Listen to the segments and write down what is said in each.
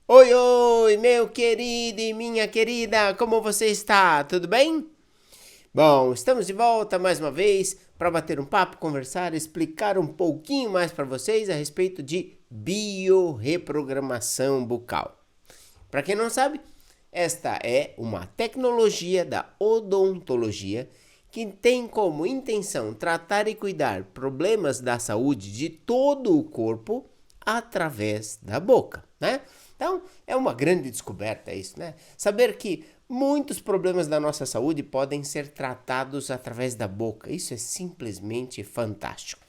Oi, oi, meu querido e minha querida, como você está? Tudo bem? Bom, estamos de volta mais uma vez para bater um papo, conversar, explicar um pouquinho mais para vocês a respeito de biorreprogramação bucal. Para quem não sabe, esta é uma tecnologia da odontologia que tem como intenção tratar e cuidar problemas da saúde de todo o corpo através da boca, né? Então, é uma grande descoberta isso, né? Saber que muitos problemas da nossa saúde podem ser tratados através da boca. Isso é simplesmente fantástico.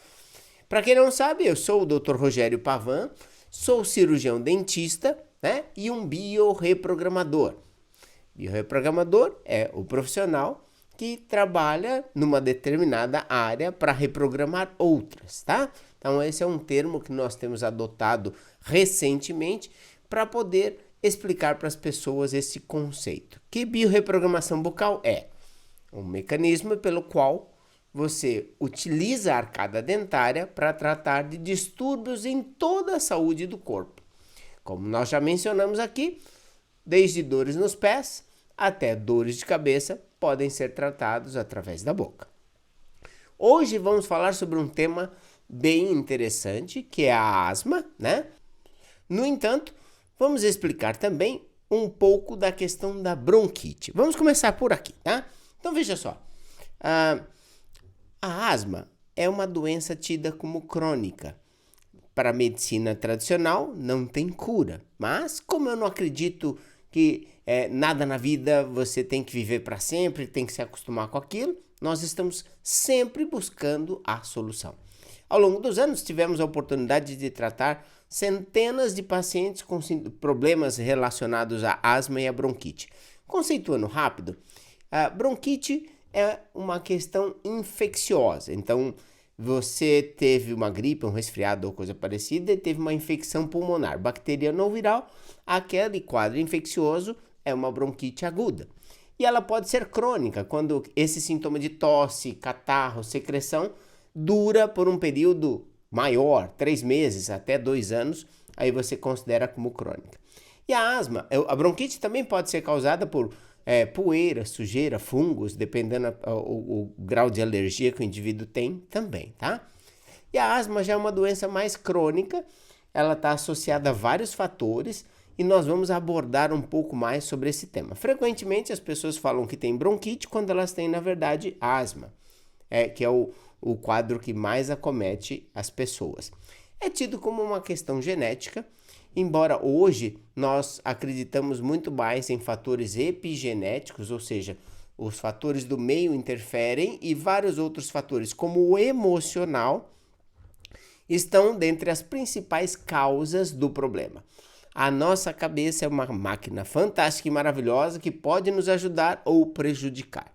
Para quem não sabe, eu sou o Dr. Rogério Pavan, sou cirurgião dentista, né? E um biorreprogramador. Bioreprogramador é o profissional que trabalha numa determinada área para reprogramar outras, tá? Então esse é um termo que nós temos adotado recentemente para poder explicar para as pessoas esse conceito. Que biorreprogramação bucal é? Um mecanismo pelo qual você utiliza a arcada dentária para tratar de distúrbios em toda a saúde do corpo. Como nós já mencionamos aqui, desde dores nos pés até dores de cabeça podem ser tratados através da boca. Hoje vamos falar sobre um tema bem interessante, que é a asma, né? No entanto, vamos explicar também um pouco da questão da bronquite. Vamos começar por aqui, tá? Então veja só, a asma é uma doença tida como crônica. Para a medicina tradicional não tem cura, mas como eu não acredito que nada na vida você tem que viver para sempre, tem que se acostumar com aquilo, nós estamos sempre buscando a solução. Ao longo dos anos tivemos a oportunidade de tratar centenas de pacientes com problemas relacionados à asma e à bronquite. Conceituando rápido, a bronquite é uma questão infecciosa, então você teve uma gripe, um resfriado ou coisa parecida e teve uma infecção pulmonar, bacteriana ou viral, aquele quadro infeccioso é uma bronquite aguda. E ela pode ser crônica, quando esse sintoma de tosse, catarro, secreção dura por um período maior, 3 meses até 2 anos, aí você considera como crônica. E a asma, a bronquite também pode ser causada por poeira, sujeira, fungos, dependendo o grau de alergia que o indivíduo tem também, tá? E a asma já é uma doença mais crônica, ela está associada a vários fatores e nós vamos abordar um pouco mais sobre esse tema. Frequentemente as pessoas falam que tem bronquite quando elas têm, na verdade, asma, que é o quadro que mais acomete as pessoas. É tido como uma questão genética, embora hoje nós acreditamos muito mais em fatores epigenéticos, ou seja, os fatores do meio interferem e vários outros fatores, como o emocional, estão dentre as principais causas do problema. A nossa cabeça é uma máquina fantástica e maravilhosa que pode nos ajudar ou prejudicar.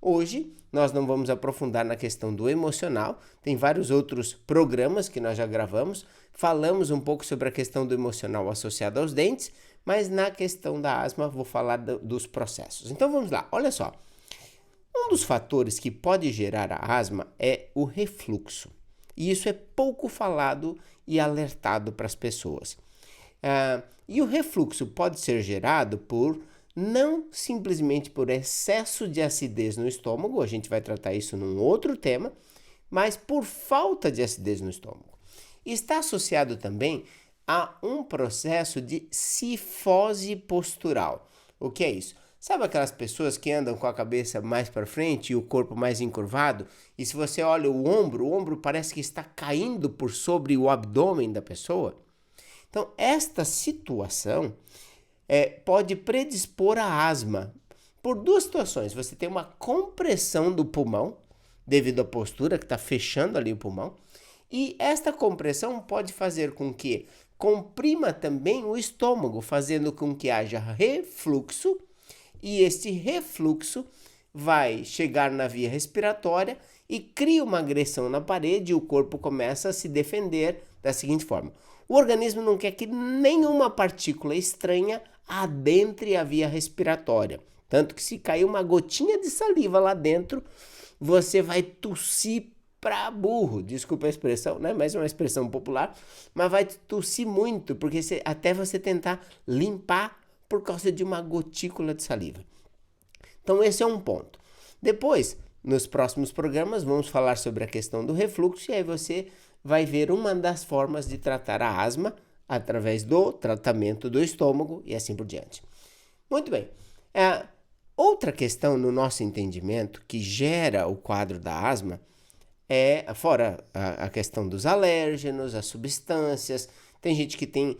Hoje nós não vamos aprofundar na questão do emocional, tem vários outros programas que nós já gravamos, falamos um pouco sobre a questão do emocional associado aos dentes, mas na questão da asma vou falar dos processos. Então vamos lá, olha só. Um dos fatores que pode gerar a asma é o refluxo, e isso é pouco falado e alertado para as pessoas. E o refluxo pode ser gerado por não simplesmente por excesso de acidez no estômago, a gente vai tratar isso num outro tema, mas por falta de acidez no estômago. Está associado também a um processo de cifose postural. O que é isso? Sabe aquelas pessoas que andam com a cabeça mais para frente e o corpo mais encurvado? E se você olha o ombro parece que está caindo por sobre o abdômen da pessoa? Então, esta situação pode predispor a asma por duas situações. Você tem uma compressão do pulmão, devido à postura que está fechando ali o pulmão, e esta compressão pode fazer com que comprima também o estômago, fazendo com que haja refluxo, e este refluxo vai chegar na via respiratória e cria uma agressão na parede e o corpo começa a se defender da seguinte forma. O organismo não quer que nenhuma partícula estranha adentre a via respiratória. Tanto que se cair uma gotinha de saliva lá dentro, você vai tossir pra burro, desculpa a expressão, né? Mas é uma expressão popular, mas vai tossir muito, porque até você tentar limpar por causa de uma gotícula de saliva. Então esse é um ponto. Depois, nos próximos programas, vamos falar sobre a questão do refluxo e aí você vai ver uma das formas de tratar a asma através do tratamento do estômago e assim por diante. Muito bem. Outra questão no nosso entendimento que gera o quadro da asma fora a questão dos alérgenos, as substâncias, tem gente que tem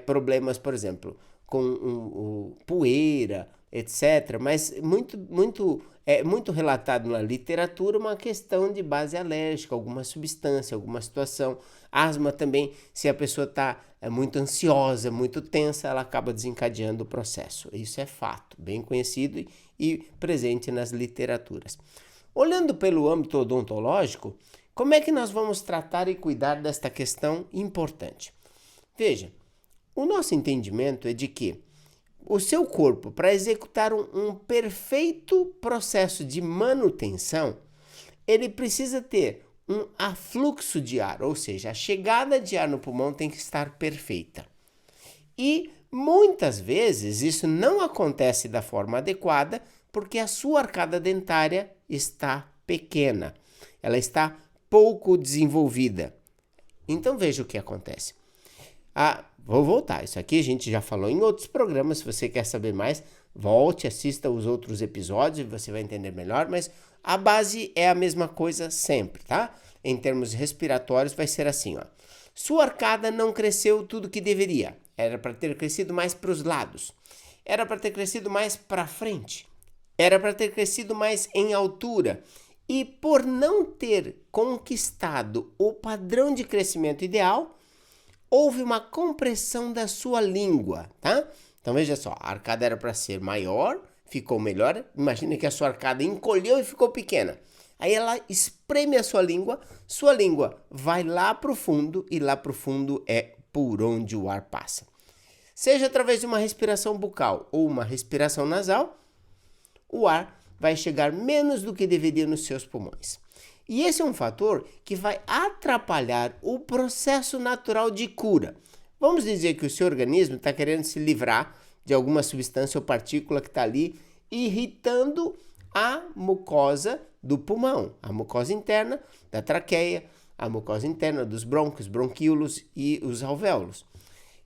problemas, por exemplo, com poeira, etc. Mas muito relatado na literatura uma questão de base alérgica, alguma substância, alguma situação. Asma também, se a pessoa está muito ansiosa, muito tensa, ela acaba desencadeando o processo. Isso é fato, bem conhecido e presente nas literaturas. Olhando pelo âmbito odontológico, como é que nós vamos tratar e cuidar desta questão importante? Veja, o nosso entendimento é de que o seu corpo, para executar um perfeito processo de manutenção, ele precisa ter um afluxo de ar, ou seja, a chegada de ar no pulmão tem que estar perfeita. E muitas vezes isso não acontece da forma adequada porque a sua arcada dentária está pequena, ela está pouco desenvolvida. Então veja o que acontece. Vou voltar, isso aqui a gente já falou em outros programas, se você quer saber mais, volte, assista os outros episódios e você vai entender melhor, mas a base é a mesma coisa sempre, tá? Em termos respiratórios vai ser assim, ó. Sua arcada não cresceu tudo que deveria, era para ter crescido mais para os lados, era para ter crescido mais para frente, era para ter crescido mais em altura e por não ter conquistado o padrão de crescimento ideal, houve uma compressão da sua língua, tá? Então veja só, a arcada era para ser maior, ficou melhor. Imagina que a sua arcada encolheu e ficou pequena. Aí ela espreme a sua língua vai lá para o fundo e lá para o fundo é por onde o ar passa. Seja através de uma respiração bucal ou uma respiração nasal, o ar vai chegar menos do que deveria nos seus pulmões. E esse é um fator que vai atrapalhar o processo natural de cura. Vamos dizer que o seu organismo está querendo se livrar de alguma substância ou partícula que está ali irritando a mucosa do pulmão, a mucosa interna da traqueia, a mucosa interna dos brônquios, bronquíolos e os alvéolos.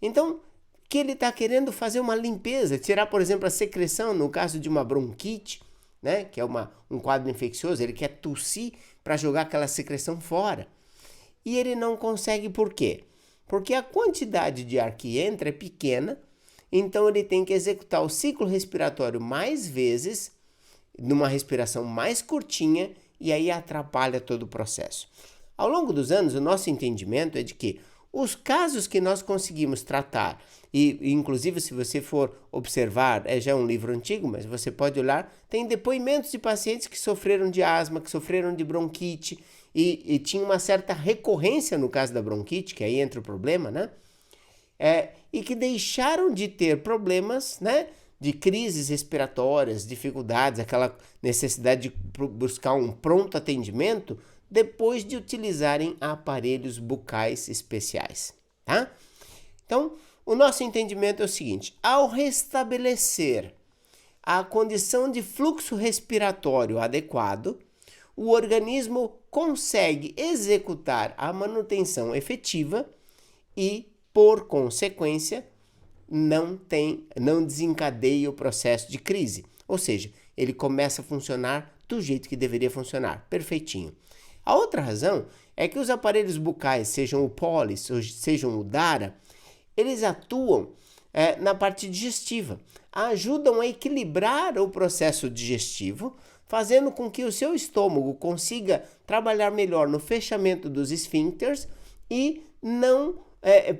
Então, que ele está querendo fazer uma limpeza, tirar, por exemplo, a secreção no caso de uma bronquite, né, que é um quadro infeccioso, ele quer tossir para jogar aquela secreção fora. E ele não consegue por quê? Porque a quantidade de ar que entra é pequena, então ele tem que executar o ciclo respiratório mais vezes, numa respiração mais curtinha, e aí atrapalha todo o processo. Ao longo dos anos, o nosso entendimento é de que os casos que nós conseguimos tratar, e inclusive se você for observar, já é um livro antigo, mas você pode olhar, tem depoimentos de pacientes que sofreram de asma, que sofreram de bronquite, e tinha uma certa recorrência no caso da bronquite, que aí entra o problema, né? E que deixaram de ter problemas, né? De crises respiratórias, dificuldades, aquela necessidade de buscar um pronto atendimento, depois de utilizarem aparelhos bucais especiais, tá? Então, o nosso entendimento é o seguinte: ao restabelecer a condição de fluxo respiratório adequado, o organismo consegue executar a manutenção efetiva e, por consequência, não desencadeia o processo de crise. Ou seja, ele começa a funcionar do jeito que deveria funcionar, perfeitinho. A outra razão é que os aparelhos bucais, sejam o Polis ou sejam o Dara, eles atuam na parte digestiva, ajudam a equilibrar o processo digestivo, fazendo com que o seu estômago consiga trabalhar melhor no fechamento dos esfíncteres e não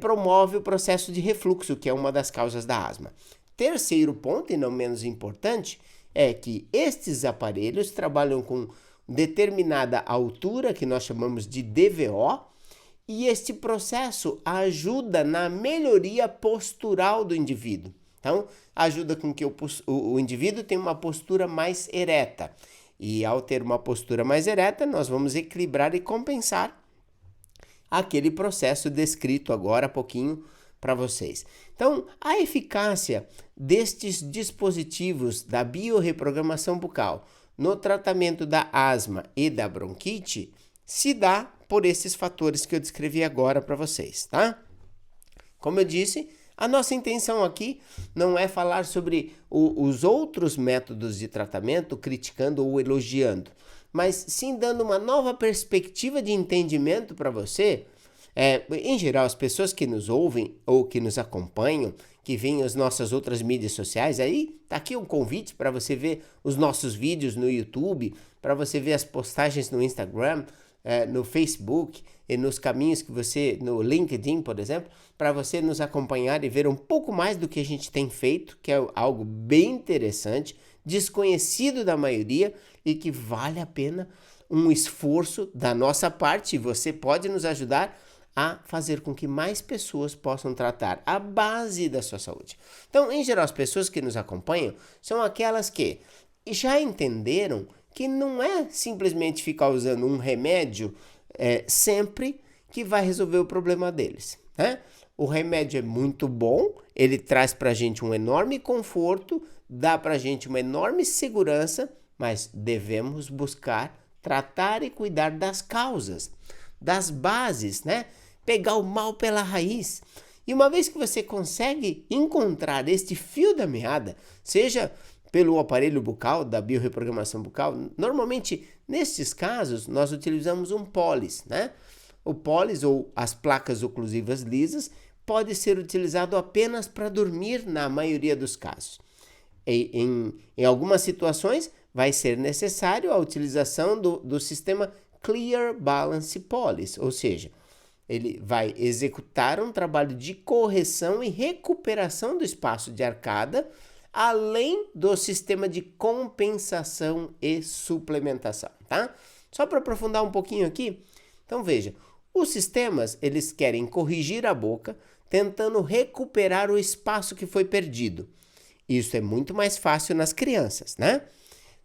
promove o processo de refluxo, que é uma das causas da asma. Terceiro ponto, e não menos importante, é que estes aparelhos trabalham com determinada altura, que nós chamamos de DVO, e este processo ajuda na melhoria postural do indivíduo. Então, ajuda com que o indivíduo tenha uma postura mais ereta. E ao ter uma postura mais ereta, nós vamos equilibrar e compensar aquele processo descrito agora há pouquinho para vocês. Então, a eficácia destes dispositivos da biorreprogramação bucal no tratamento da asma e da bronquite se dá por esses fatores que eu descrevi agora para vocês, tá? Como eu disse, a nossa intenção aqui não é falar sobre os outros métodos de tratamento, criticando ou elogiando, mas sim dando uma nova perspectiva de entendimento para você. Em geral, as pessoas que nos ouvem ou que nos acompanham, que veem as nossas outras mídias sociais, aí tá aqui um convite para você ver os nossos vídeos no YouTube, para você ver as postagens no Instagram, no Facebook e nos caminhos que você, no LinkedIn, por exemplo, para você nos acompanhar e ver um pouco mais do que a gente tem feito, que é algo bem interessante, desconhecido da maioria e que vale a pena um esforço da nossa parte, e você pode nos ajudar a fazer com que mais pessoas possam tratar a base da sua saúde. Então, em geral, as pessoas que nos acompanham são aquelas que já entenderam que não é simplesmente ficar usando um remédio sempre que vai resolver o problema deles, né? O remédio é muito bom, ele traz para a gente um enorme conforto, dá para a gente uma enorme segurança, mas devemos buscar tratar e cuidar das causas, das bases, né? Pegar o mal pela raiz. E uma vez que você consegue encontrar este fio da meada, seja pelo aparelho bucal, da biorreprogramação bucal, normalmente, nesses casos, nós utilizamos um pólis, né? O pólis, ou as placas oclusivas lisas, pode ser utilizado apenas para dormir na maioria dos casos. Em algumas situações, vai ser necessário a utilização do sistema Clear Balance Pólis, ou seja, ele vai executar um trabalho de correção e recuperação do espaço de arcada, além do sistema de compensação e suplementação, tá? Só para aprofundar um pouquinho aqui, então veja, os sistemas, eles querem corrigir a boca, tentando recuperar o espaço que foi perdido. Isso é muito mais fácil nas crianças, né?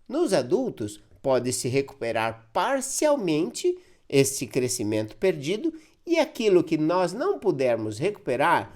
Nos adultos, pode-se recuperar parcialmente esse crescimento perdido, e aquilo que nós não pudermos recuperar,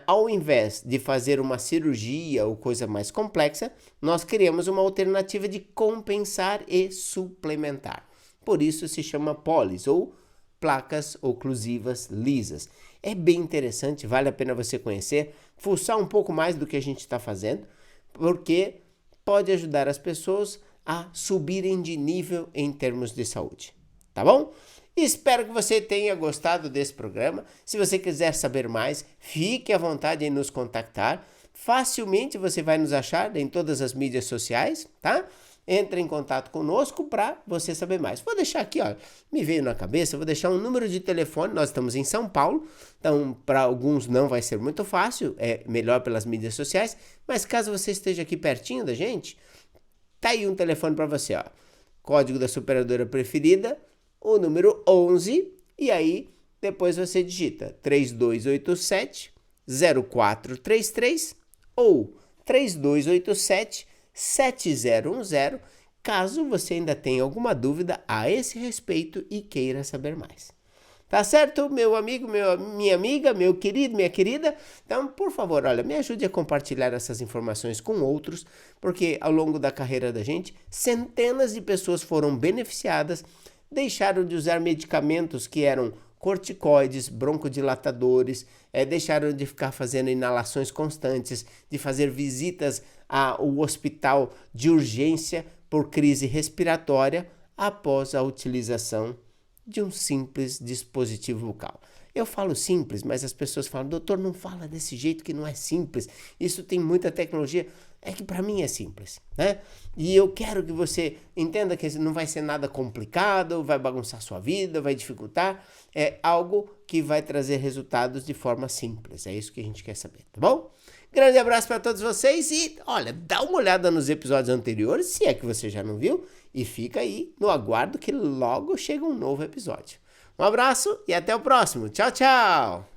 ao invés de fazer uma cirurgia ou coisa mais complexa, nós criamos uma alternativa de compensar e suplementar. Por isso se chama pólis, ou placas oclusivas lisas. É bem interessante, vale a pena você conhecer, fuçar um pouco mais do que a gente está fazendo, porque pode ajudar as pessoas a subirem de nível em termos de saúde, tá bom? Espero que você tenha gostado desse programa. Se você quiser saber mais, fique à vontade em nos contactar. Facilmente você vai nos achar em todas as mídias sociais, tá? Entre em contato conosco para você saber mais. Vou deixar aqui, ó, me veio na cabeça, vou deixar um número de telefone. Nós estamos em São Paulo, então para alguns não vai ser muito fácil, é melhor pelas mídias sociais, mas caso você esteja aqui pertinho da gente, tá aí um telefone para você, ó. Código da sua operadora preferida, o número 11, e aí depois você digita 3287-0433 ou 3287-7010, caso você ainda tenha alguma dúvida a esse respeito e queira saber mais. Tá certo, meu amigo, minha amiga, meu querido, minha querida? Então, por favor, olha, me ajude a compartilhar essas informações com outros, porque ao longo da carreira da gente, centenas de pessoas foram beneficiadas, deixaram de usar medicamentos que eram corticoides, broncodilatadores, deixaram de ficar fazendo inalações constantes, de fazer visitas ao hospital de urgência por crise respiratória após a utilização de um simples dispositivo bucal. Eu falo simples, mas as pessoas falam, doutor, não fala desse jeito que não é simples, isso tem muita tecnologia. É que para mim é simples, né? E eu quero que você entenda que não vai ser nada complicado, vai bagunçar sua vida, vai dificultar. É algo que vai trazer resultados de forma simples. É isso que a gente quer saber, tá bom? Grande abraço para todos vocês e, olha, dá uma olhada nos episódios anteriores, se é que você já não viu, e fica aí no aguardo que logo chega um novo episódio. Um abraço e até o próximo. Tchau, tchau!